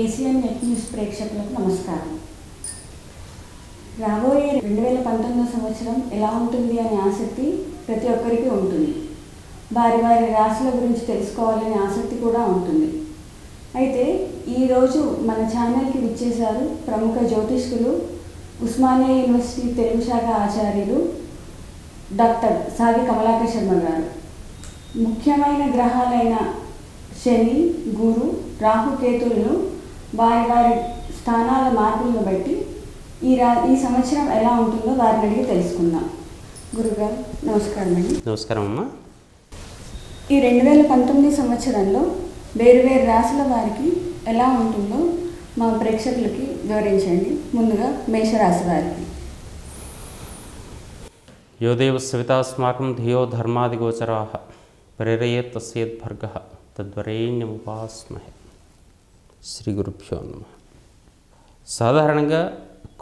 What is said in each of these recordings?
Asian net news ప్రేక్షకులకు నమస్కారం. రాబోయే 2019 సంవత్సరం ఎలా ఉంటుంది అనే ఆసక్తి ప్రతి ఒక్కరికి ఉంటుంది. వారి వారి రాశుల గురించి తెలుసుకోవాలనే ఆసక్తి కూడా ఉంటుంది. అయితే ఈరోజు మన ఛానల్కి విచ్చేశారు ప్రముఖ జ్యోతిష్కులు, ఉస్మానియా యూనివర్సిటీ తెలుగు శాఖ ఆచార్యులు డాక్టర్ సాగి కమలాకర్ శర్మ గారు. ముఖ్యమైన గ్రహాలైన శని, గురు, రాహుకేతులను వారి వారి స్థానాల మార్పులను బట్టి ఈ సంవత్సరం ఎలా ఉంటుందో వారిని అడిగి తెలుసుకుందాం. గురుగారు నమస్కారం అండి. నమస్కారం అమ్మా. ఈ 2019 సంవత్సరంలో వేరువేరు రాశుల వారికి ఎలా ఉంటుందో మా ప్రేక్షకులకి వివరించండి. ముందుగా మేషరాశి వారికి. యోదేవ సవితాస్మాకం ధియో ధర్మాదిగోచరాః ప్రేరయేత్ తస్యేద్భర్గః తద్వరేణ్యముపాస్మహే. శ్రీ గురుభ్యో నమః. సాధారణంగా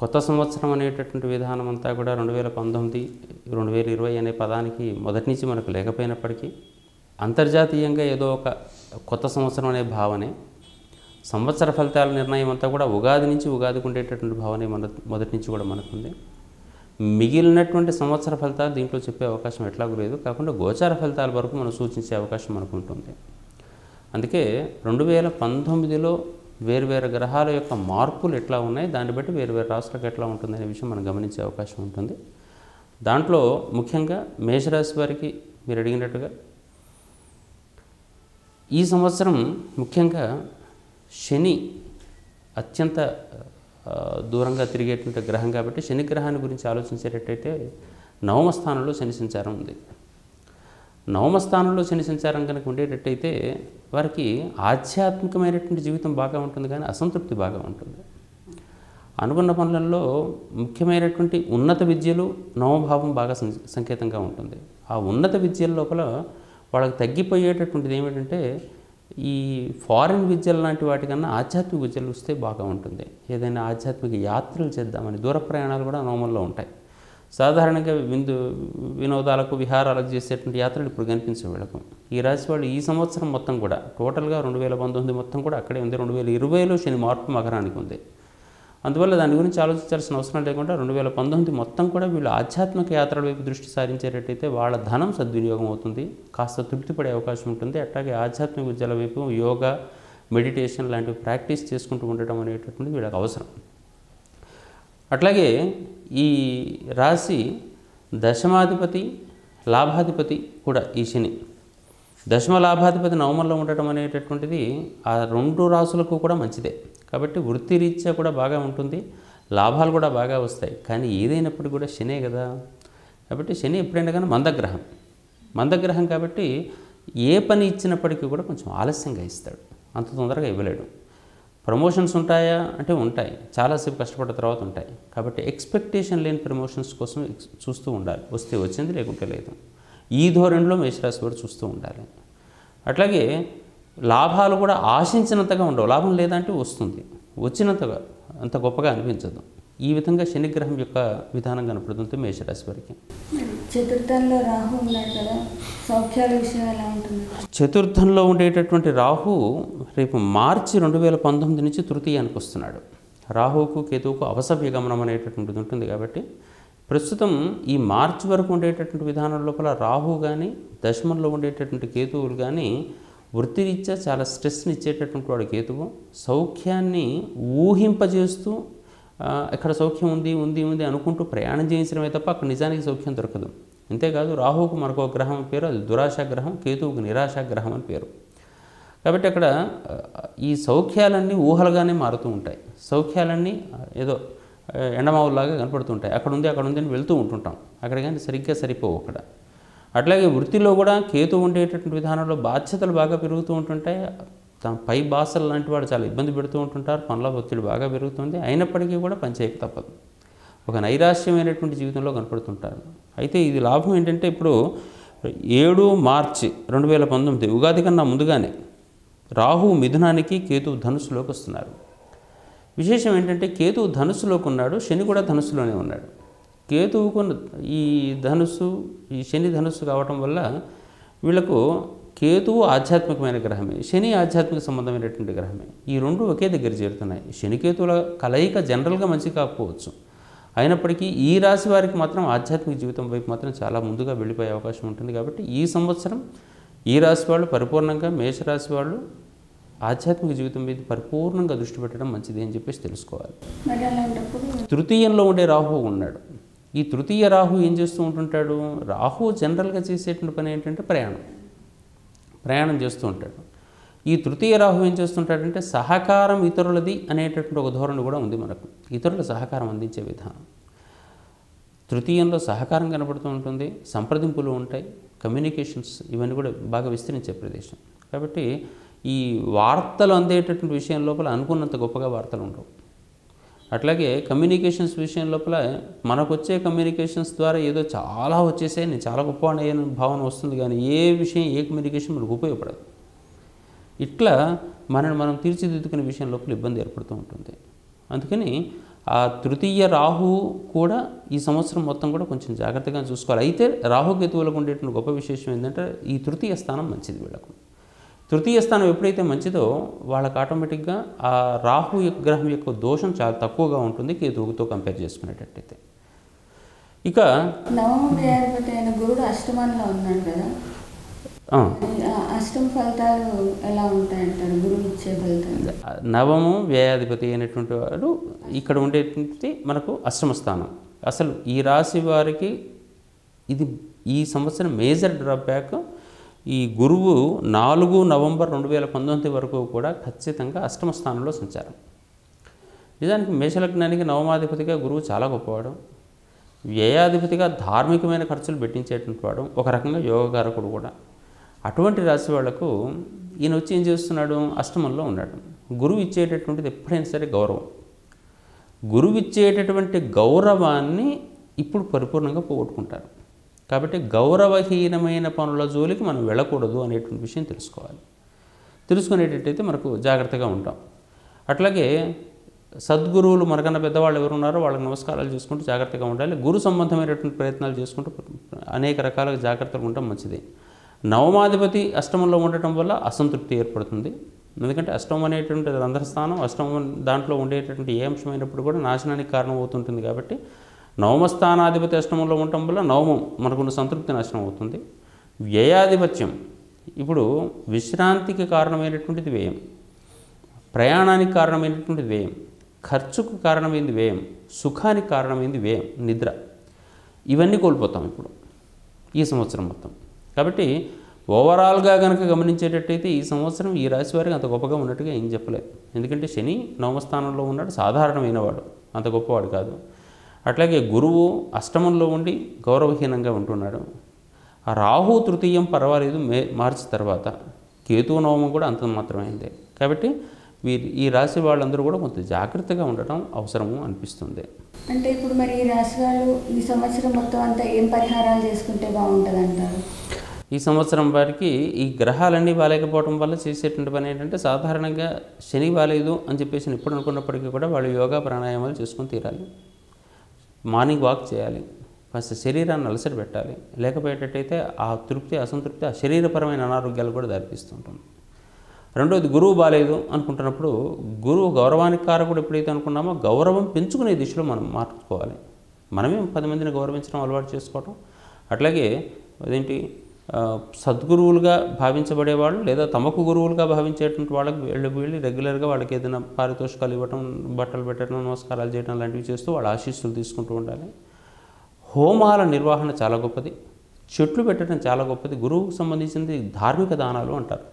కొత్త సంవత్సరం అనేటటువంటి విధానం అంతా కూడా 2019, 2020 అనే పదానికి మొదటి నుంచి మనకు లేకపోయినప్పటికీ అంతర్జాతీయంగా ఏదో ఒక కొత్త సంవత్సరం అనే భావనే, సంవత్సర ఫలితాల నిర్ణయం అంతా కూడా ఉగాది నుంచి ఉగాదికి ఉండేటటువంటి భావనే మొదటి నుంచి కూడా మనకుంది. మిగిలినటువంటి సంవత్సర ఫలితాలు దీంట్లో చెప్పే అవకాశం ఎట్లాగూ లేదు. కాకుండా గోచార ఫలితాల వరకు మనం సూచించే అవకాశం మనకు ఉంటుంది. అందుకే 2019లో వేరువేరు గ్రహాల యొక్క మార్పులు ఎట్లా ఉన్నాయి, దాన్ని బట్టి వేరువేరు రాశులకు ఎట్లా ఉంటుంది అనే విషయం మనం గమనించే అవకాశం ఉంటుంది. దాంట్లో ముఖ్యంగా మేషరాశి వారికి మీరు అడిగినట్టుగా ఈ సంవత్సరం ముఖ్యంగా శని అత్యంత దూరంగా తిరిగేటువంటి గ్రహం కాబట్టి శని గ్రహాన్ని గురించి ఆలోచించేటట్టయితే నవమ స్థానంలో శని సంచారం ఉంది. నవమ స్థానంలో శని సంచారం కనుక ఉండేటట్టయితే వారికి ఆధ్యాత్మికమైనటువంటి జీవితం బాగా ఉంటుంది, కానీ అసంతృప్తి బాగా ఉంటుంది. అనుకున్న పనులలో ముఖ్యమైనటువంటి ఉన్నత విద్యలు నవమభావం బాగా సంకేతంగా ఉంటుంది. ఆ ఉన్నత విద్యల లోపల వాళ్ళకి తగ్గిపోయేటటువంటిది ఏమిటంటే ఈ ఫారిన్ విద్యలు లాంటి వాటికన్నా ఆధ్యాత్మిక విద్యలు వస్తే బాగా ఉంటుంది. ఏదైనా ఆధ్యాత్మిక యాత్రలు చేద్దామని దూర ప్రయాణాలు కూడా నవమంలో ఉంటాయి. సాధారణంగా వినోదాలకు విహారాలకు చేసేటువంటి యాత్రలు ఇప్పుడు కనిపించే వీళ్ళకు. ఈ రాశి వాళ్ళు ఈ సంవత్సరం మొత్తం కూడా టోటల్గా 2019 మొత్తం కూడా అక్కడే ఉంది. 2020లో శని మార్పు మకరానికి ఉంది. అందువల్ల దాని గురించి ఆలోచించాల్సిన అవసరం లేకుండా 2019 మొత్తం కూడా వీళ్ళు ఆధ్యాత్మిక యాత్రల వైపు దృష్టి సారించేటట్టయితే వాళ్ళ ధనం సద్వినియోగం అవుతుంది, కాస్త తృప్తిపడే అవకాశం ఉంటుంది. అట్లాగే ఆధ్యాత్మిక విద్యల వైపు యోగా, మెడిటేషన్ లాంటివి ప్రాక్టీస్ చేసుకుంటూ ఉండటం అనేటటువంటిది వీళ్ళకి అవసరం. అట్లాగే ఈ రాశి దశమాధిపతి, లాభాధిపతి కూడా ఈ శని. దశమ లాభాధిపతి నవమంలో ఉండటం అనేటటువంటిది ఆ రెండు రాశులకు కూడా మంచిదే. కాబట్టి వృత్తిరీత్యా కూడా బాగా ఉంటుంది, లాభాలు కూడా బాగా వస్తాయి. కానీ ఏదైనప్పటికీ కూడా శనే కదా. కాబట్టి శని ఎప్పుడైనా కానీ మందగ్రహం కాబట్టి ఏ పని ఇచ్చినప్పటికీ కూడా కొంచెం ఆలస్యంగా ఇస్తాడు, అంత తొందరగా ఇవ్వలేడు. ప్రమోషన్స్ ఉంటాయా అంటే ఉంటాయి, చాలాసేపు కష్టపడ్డ తర్వాత ఉంటాయి. కాబట్టి ఎక్స్పెక్టేషన్ లేని ప్రమోషన్స్ కోసం చూస్తూ ఉండాలి. వస్తే వచ్చింది, లేకుంటే లేదు. ఈ ధోరణిలో మేషరాశి వారు చూస్తూ ఉండాలి. అట్లాగే లాభాలు కూడా ఆశించినంతగా ఉండవు. లాభం లేదంటే వస్తుంది, వచ్చినంతగా అంత గొప్పగా అనిపించదు. ఈ విధంగా శనిగ్రహం యొక్క విధానం కనపడుతుంది మేషరాశి వారికి. చతుర్థంలో రాహు ఉన్నాడు కదా, సౌఖ్యాల విషయం ఎలా ఉంటుంది? చతుర్థంలో ఉండేటటువంటి రాహు రేపు మార్చి 2019 నుంచి తృతీయానికి వస్తున్నాడు. రాహువుకు కేతువుకు అవసవ్య గమనం అనేటటువంటిది ఉంటుంది. కాబట్టి ప్రస్తుతం ఈ మార్చి వరకు ఉండేటటువంటి విధానం లోపల రాహు కానీ దశమంలో ఉండేటటువంటి కేతువులు కానీ వృత్తిరీత్యా చాలా స్ట్రెస్ని ఇచ్చేటటువంటి వాడు కేతువు. సౌఖ్యాన్ని ఊహింపజేస్తూ ఎక్కడ సౌఖ్యం ఉంది అనుకుంటూ ప్రయాణం చేయించడమే తప్ప అక్కడ నిజానికి సౌఖ్యం దొరకదు. అంతేకాదు రాహువుకు మరొక గ్రహం పేరు, అది దురాశాగ్రహం, కేతువుకు నిరాశాగ్రహం అని పేరు. కాబట్టి అక్కడ ఈ సౌఖ్యాలన్నీ ఊహలుగానే మారుతూ ఉంటాయి. సౌఖ్యాలన్నీ ఏదో ఎండమావులాగా కనపడుతుంటాయి. అక్కడ ఉంది అని వెళ్తూ ఉంటుంటాం, అక్కడ కానీ సరిగ్గా సరిపోవు అక్కడ. అట్లాగే వృత్తిలో కూడా కేతు ఉండేటటువంటి విధానంలో బాధ్యతలు బాగా పెరుగుతూ ఉంటుంటాయి. తన పై బాసలు లాంటి వాడు చాలా ఇబ్బంది పెడుతూ ఉంటుంటారు, పనుల ఒత్తిడి బాగా పెరుగుతుంది. అయినప్పటికీ కూడా పని చేయక తప్పదు, ఒక నైరాశ్యమైనటువంటి జీవితంలో కనపడుతుంటారు. అయితే ఇది లాభం ఏంటంటే ఇప్పుడు 7 మార్చి 2019 ఉగాది కన్నా ముందుగానే రాహు మిథునానికి, కేతువు ధనుస్సులోకి వస్తున్నారు. విశేషం ఏంటంటే కేతువు ధనుస్సులోకి ఉన్నాడు, శని కూడా ధనుస్సులోనే ఉన్నాడు. కేతువుకు ఈ శని ధనుస్సు కావటం వల్ల వీళ్లకు కేతువు ఆధ్యాత్మికమైన గ్రహమే, శని ఆధ్యాత్మిక సంబంధమైనటువంటి గ్రహమే. ఈ రెండు ఒకే దగ్గర చేరుతున్నాయి. శని కేతువుల కలయిక జనరల్గా మంచి కాకపోవచ్చు, అయినప్పటికీ ఈ రాశి వారికి మాత్రం ఆధ్యాత్మిక జీవితం వైపు మాత్రం చాలా ముందుగా వెళ్ళిపోయే అవకాశం ఉంటుంది. కాబట్టి ఈ సంవత్సరం ఈ రాశి వాళ్ళు పరిపూర్ణంగా, మేషరాశి వాళ్ళు ఆధ్యాత్మిక జీవితం మీద పరిపూర్ణంగా దృష్టి పెట్టడం మంచిది అని చెప్పేసి తెలుసుకోవాలి. తృతీయంలో ఉండే రాహువు ఉన్నాడు. ఈ తృతీయ రాహు ఏం చేస్తూ ఉంటుంటాడు? రాహు జనరల్గా చేసేటువంటి పని ఏంటంటే ప్రయాణం చేస్తూ ఉంటాడు. ఈ తృతీయ రాహు ఏం చేస్తుంటాడంటే సహకారం ఇతరులది అనేటటువంటి ఒక ధోరణి కూడా ఉంది మనకు. ఇతరుల సహకారం అందించే విధానం తృతీయంలో సహకారం కనబడుతూ ఉంటుంది, సంప్రదింపులు ఉంటాయి, కమ్యూనికేషన్స్ ఇవన్నీ కూడా బాగా విస్తరించే ప్రదేశం. కాబట్టి ఈ వార్తలు అందేటటువంటి విషయం లోపల అనుకున్నంత గొప్పగా వార్తలు ఉండవు. అట్లాగే కమ్యూనికేషన్స్ విషయం లోపల మనకు వచ్చే కమ్యూనికేషన్స్ ద్వారా ఏదో చాలా వచ్చేసే నేను చాలా గొప్పవాడిని అయ్యే భావన వస్తుంది, కానీ ఏ విషయం ఏ కమ్యూనికేషన్ మనకు ఉపయోగపడదు. ఇట్లా మనం తీర్చిదిద్దుకునే విషయం లోపల ఇబ్బంది ఏర్పడుతూ ఉంటుంది. అందుకని ఆ తృతీయ రాహు కూడా ఈ సంవత్సరం మొత్తం కూడా కొంచెం జాగ్రత్తగా చూసుకోవాలి. అయితే రాహుకేతువులకు ఉండేటువంటి గొప్ప విశేషం ఏంటంటే ఈ తృతీయ స్థానం మంచిది వీళ్ళకు. తృతీయ స్థానం ఎప్పుడైతే మంచిదో వాళ్ళకి ఆటోమేటిక్గా ఆ రాహు గ్రహం యొక్క దోషం చాలా తక్కువగా ఉంటుంది కేతువుతో కంపేర్ చేసుకునేటట్టయితే. ఇక నవమాధిపతి అయిన గురుడు అష్టమంలో ఉన్నాడు కదా, అష్టమ ఫలితాలు ఎలా ఉంటాయంటారు? గురువు ఇచ్చే ఫలితాలు. నవమం వ్యయాధిపతి అయినటువంటి వాడు ఇక్కడ ఉండేటువంటి మనకు అష్టమ స్థానం. అసలు ఈ రాశి వారికి ఇది ఈ సంవత్సరం మేజర్ డ్రాబ్యాక్. ఈ గురువు 4 నవంబర్ 2019 వరకు కూడా ఖచ్చితంగా అష్టమ స్థానంలో సంచారం. నిజానికి మేషలగ్నానికి నవమాధిపతిగా గురువు చాలా గొప్పవాడు, వ్యయాధిపతిగా ధార్మికమైన ఖర్చులు పెట్టించేటువంటి వాడు, ఒక రకంగా యోగకారకుడు కూడా. అటువంటి రాశి వాళ్లకు ఈయన వచ్చి ఏం చేస్తున్నాడు? అష్టమంలో ఉన్నాడు. గురువు ఇచ్చేటటువంటిది ఎప్పుడైనా సరే గౌరవం. గురువు ఇచ్చేటటువంటి గౌరవాన్ని ఇప్పుడు పరిపూర్ణంగా పోగొట్టుకుంటారు. కాబట్టి గౌరవహీనమైన పనుల జోలికి మనం వెళ్ళకూడదు అనేటువంటి విషయం తెలుసుకోవాలి. తెలుసుకునేటట్టయితే మనకు జాగ్రత్తగా ఉంటాం. అట్లాగే సద్గురువులు మనకన్నా పెద్దవాళ్ళు ఎవరున్నారో వాళ్ళకి నమస్కారాలు చేసుకుంటూ జాగ్రత్తగా ఉండాలి. గురు సంబంధమైనటువంటి ప్రయత్నాలు చేసుకుంటూ అనేక రకాల జాగ్రత్తలు ఉండటం మంచిది. నవమాధిపతి అష్టమంలో ఉండటం వల్ల అసంతృప్తి ఏర్పడుతుంది. ఎందుకంటే అష్టమం అనేటువంటి రంధ్రస్థానం, అష్టమం దాంట్లో ఉండేటటువంటి ఏ అంశమైనప్పుడు కూడా నాశనానికి కారణం అవుతుంటుంది. కాబట్టి నవమస్థానాధిపతి అష్టమంలో ఉండటం వల్ల నవమం మనకున్న సంతృప్తి నాశనం అవుతుంది. వ్యయాధిపత్యం ఇప్పుడు విశ్రాంతికి కారణమైనటువంటిది వ్యయం, ప్రయాణానికి కారణమైనటువంటిది వ్యయం, ఖర్చుకు కారణమైంది వ్యయం, సుఖానికి కారణమైంది వ్యయం, నిద్ర. ఇవన్నీ కోల్పోతాం ఇప్పుడు ఈ సంవత్సరం మొత్తం. కాబట్టి ఓవరాల్గా కనుక గమనించేటట్టయితే ఈ సంవత్సరం ఈ రాశి వారికి అంత గొప్పగా ఉన్నట్టుగా ఏం చెప్పలేదు. ఎందుకంటే శని నవమస్థానంలో ఉన్నాడు, సాధారణమైన వాడు, అంత గొప్పవాడు కాదు. అట్లాగే గురువు అష్టమంలో ఉండి గౌరవహీనంగా ఉంటున్నాడు. ఆ రాహు తృతీయం పర్వాలేదు, మార్చి తర్వాత కేతు నవమం కూడా అంత మాత్రమైంది. కాబట్టి ఈ రాశి వాళ్ళందరూ కూడా కొంత జాగ్రత్తగా ఉండటం అవసరము అనిపిస్తుంది. అంటే ఇప్పుడు మరి ఈ రాశి వాళ్ళు ఈ సంవత్సరం మొత్తం అంతా ఏం పరిహారాలు చేసుకుంటే బాగుంటుంది అంటారు? ఈ సంవత్సరం వారికి ఈ గ్రహాలన్నీ బాగాలేకపోవడం వల్ల చేసేటువంటి పని ఏంటంటే సాధారణంగా శని బాగాలేదు అని చెప్పేసి ఎప్పుడు అనుకున్నప్పటికీ కూడా వాళ్ళు యోగా ప్రాణాయామాలు చేసుకొని తీరాలి. మార్నింగ్ వాక్ చేయాలి, కాస్త శరీరాన్ని అలసట పెట్టాలి. లేకపోయేటట్టయితే ఆ తృప్తి అసంతృప్తి ఆ శరీరపరమైన అనారోగ్యాలు కూడా దారితీస్తుంటుంది. రెండోది గురువు బాగాలేదు అనుకుంటున్నప్పుడు గురువు గౌరవానికి కారకుడు ఎప్పుడైతే అనుకున్నామో గౌరవం పెంచుకునే దిశలో మనం మార్చుకోవాలి. మనమే 10 మందిని గౌరవించడం అలవాటు చేసుకోవటం. అట్లాగే అదేంటి సద్గురువులుగా భావించబడేవాళ్ళు లేదా తమకు గురువులుగా భావించేటువంటి వాళ్ళకి వెళ్ళి రెగ్యులర్గా వాళ్ళకి ఏదైనా పారితోషికాలు ఇవ్వటం, బట్టలు పెట్టడం, నమస్కారాలు చేయడం లాంటివి చేస్తూ వాళ్ళ ఆశీస్సులు తీసుకుంటూ ఉండాలి. హోమాల నిర్వహణ చాలా గొప్పది, చెట్లు పెట్టడం చాలా గొప్పది. గురువుకు సంబంధించింది ధార్మిక దానాలు అంటారు.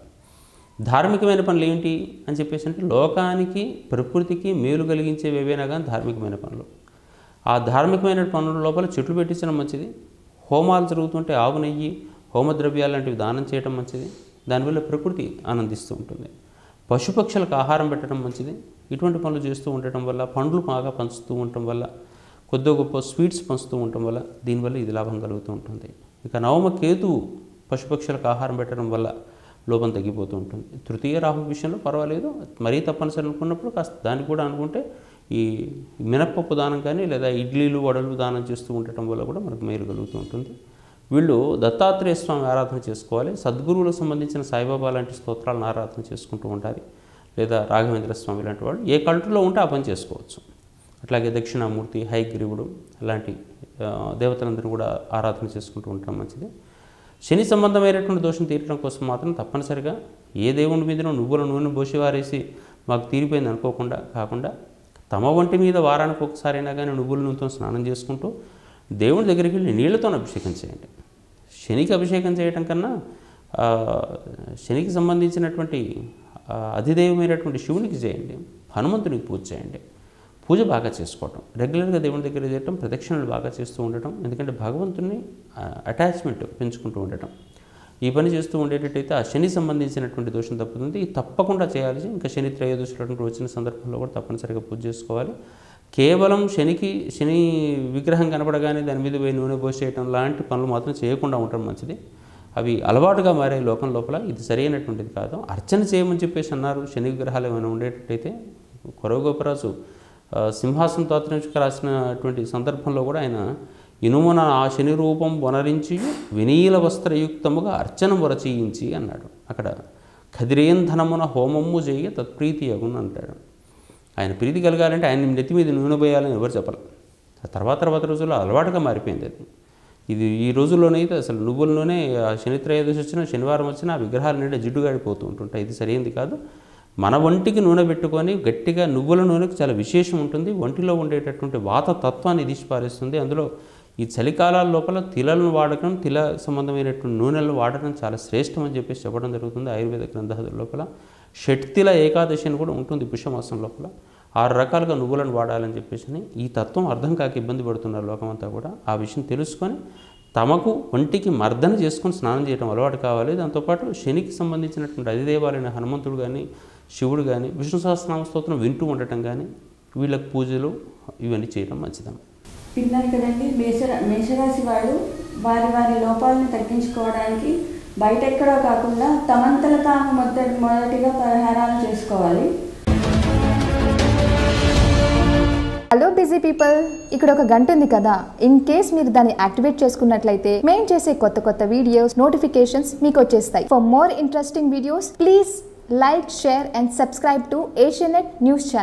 ధార్మికమైన పనులు ఏంటి అని చెప్పేసి అంటే లోకానికి ప్రకృతికి మేలు కలిగించేవి ఏవైనా కానీ ధార్మికమైన పనులు. ఆ ధార్మికమైన పనుల లోపల చెట్లు పెట్టించడం మంచిది. హోమాలు జరుగుతుంటే ఆవు నెయ్యి, హోమద్రవ్యాలు లాంటివి దానం చేయడం మంచిది. దానివల్ల ప్రకృతి ఆనందిస్తూ ఉంటుంది. పశుపక్షులకు ఆహారం పెట్టడం మంచిది. ఇటువంటి పనులు చేస్తూ ఉండటం వల్ల, పండ్లు బాగా పంచుతూ ఉండటం వల్ల, కొద్ది గొప్ప స్వీట్స్ పంచుతూ ఉండటం వల్ల దీనివల్ల ఇది లాభం కలుగుతూ ఉంటుంది. ఇక నవమ కేతువు పశుపక్షులకు ఆహారం పెట్టడం వల్ల లోపం తగ్గిపోతూ ఉంటుంది. తృతీయ రాహు విషయంలో పర్వాలేదు, మరీ తప్పనిసరి అనుకున్నప్పుడు కాస్త దానికి కూడా అనుకుంటే ఈ మినప్పప్పు దానం కానీ లేదా ఇడ్లీలు వడలు దానం చేస్తూ ఉండటం వల్ల కూడా మనకు మేలు కలుగుతూ ఉంటుంది. వీళ్ళు దత్తాత్రేయ స్వామి ఆరాధన చేసుకోవాలి. సద్గురువులకు సంబంధించిన సాయిబాబా లాంటి స్తోత్రాలను ఆరాధన చేసుకుంటూ ఉండాలి. లేదా రాఘవేంద్ర స్వామి లాంటి వాళ్ళు ఏ కల్టులో ఉంటే ఆ పని చేసుకోవచ్చు. అట్లాగే దక్షిణామూర్తి, హైగ్రీవుడు అలాంటి దేవతలందరూ కూడా ఆరాధన చేసుకుంటూ ఉండటం మంచిది. శని సంబంధమైనటువంటి దోషం తీరడం కోసం మాత్రం తప్పనిసరిగా ఏ దేవుని మీదనో నువ్వుల నూనె పోసివారేసి మాకు తీరిపోయింది అనుకోకుండా కాకుండా తమ ఒంటి మీద వారానికి ఒకసారైనా కానీ నువ్వుల నూనెతో స్నానం చేసుకుంటూ దేవుని దగ్గరికి వెళ్ళి నీళ్లతో అభిషేకం చేయండి. శనికి అభిషేకం చేయటం కన్నా శనికి సంబంధించినటువంటి అధిదైవమైనటువంటి శివునికి చేయండి, హనుమంతునికి పూజ చేయండి. పూజ బాగా చేసుకోవటం, రెగ్యులర్గా దేవుని దగ్గర చేయటం, ప్రదక్షిణలు బాగా చేస్తూ ఉండటం, ఎందుకంటే భగవంతుని అటాచ్మెంట్ పెంచుకుంటూ ఉండటం. ఈ పని చేస్తూ ఉండేటట్టయితే ఆ శని సంబంధించినటువంటి దోషం తప్పుతుంది. ఇది తప్పకుండా చేయాలి. ఇంకా శని త్రయోదశులు వచ్చిన సందర్భంలో కూడా తప్పనిసరిగా పూజ చేసుకోవాలి. కేవలం శని విగ్రహం కనపడగానే దాని మీద పోయి నూనె పోసేయటం లాంటి పనులు మాత్రం చేయకుండా ఉండటం మంచిది. అవి అలవాటుగా మారే లోకం లోపల ఇది సరైనటువంటిది కాదు. అర్చన చేయమని చెప్పేసి అన్నారు. శని విగ్రహాలు ఏమైనా ఉండేటట్టయితే కొరవగోపరాజు సింహాసనం తాత్రించుకు రాసినటువంటి సందర్భంలో కూడా ఆయన ఇనుమున ఆ శని రూపం వనరించి వినీల వస్త్రయుక్తముగా అర్చన వరచేయించి అన్నాడు. అక్కడ ఖదిరేంధనమున హోమము చేయ తత్ప్రీతి అగును అంటాడు. ఆయన ప్రీతి కలగాలంటే ఆయన నెత్తి మీద నూనె పోయాలని ఎవరు చెప్పాలి. ఆ తర్వాత రోజుల్లో అలవాటుగా మారిపోయింది అది. ఇది ఈ రోజుల్లోనైతే అసలు నువ్వుల్లోనే శని త్రయోదశి వచ్చినా శనివారం వచ్చినా ఆ విగ్రహాలు నిండా జిడ్డు గాడిపోతూ ఉంటుంటాయి. ఇది సరైనది కాదు. మన ఒంటికి నూనె పెట్టుకొని గట్టిగా నువ్వుల నూనెకు చాలా విశేషం ఉంటుంది. ఒంటిలో ఉండేటటువంటి వాత తత్వాన్ని తీసిపారేస్తుంది. అందులో ఈ చలికాలాల లోపల తిలలను వాడటం, తిల సంబంధమైనటువంటి నూనెలను వాడటం చాలా శ్రేష్టం అని చెప్పేసి చెప్పడం జరుగుతుంది ఆయుర్వేద గ్రంథాల లోపల. షట్తిల ఏకాదశి అని కూడా ఉంటుంది పుష్యమాసం లోపల. 6 రకాలుగా నువ్వులను వాడాలని చెప్పేసి ఈ తత్వం అర్థం కాక ఇబ్బంది పడుతున్నారు లోకమంతా కూడా. ఆ విషయం తెలుసుకొని తమకు ఒంటికి మర్దన చేసుకొని స్నానం చేయడం అలవాటు కావాలి. దాంతోపాటు శనికి సంబంధించినటువంటి అధిదేవాలైన హనుమంతుడు కానీ శివుడు కానీ విష్ణు సహస్రనామ స్తోత్రం వింటూ ఉండటం కానీ వీళ్ళకి పూజలు ఇవన్నీ చేయడం మంచిదమ్మ. విన్నారు కదండి. మేషరాశి వాళ్ళు వారి లోపాలను తగ్గించుకోవడానికి బయట ఎక్కడో కాకుండా తమంతల తాము మొదటిగా పరిహారాలు చేసుకోవాలి. హలో బిజీ పీపుల్, ఇక్కడ ఒక గంట ఉంది కదా. ఇన్ కేస్ మీరు దాన్ని యాక్టివేట్ చేసుకున్నట్లయితే మేము చేసే కొత్త వీడియోస్ నోటిఫికేషన్స్ మీకు వచ్చేస్తాయి. For more interesting videos please like, share and subscribe to Asianet News channel.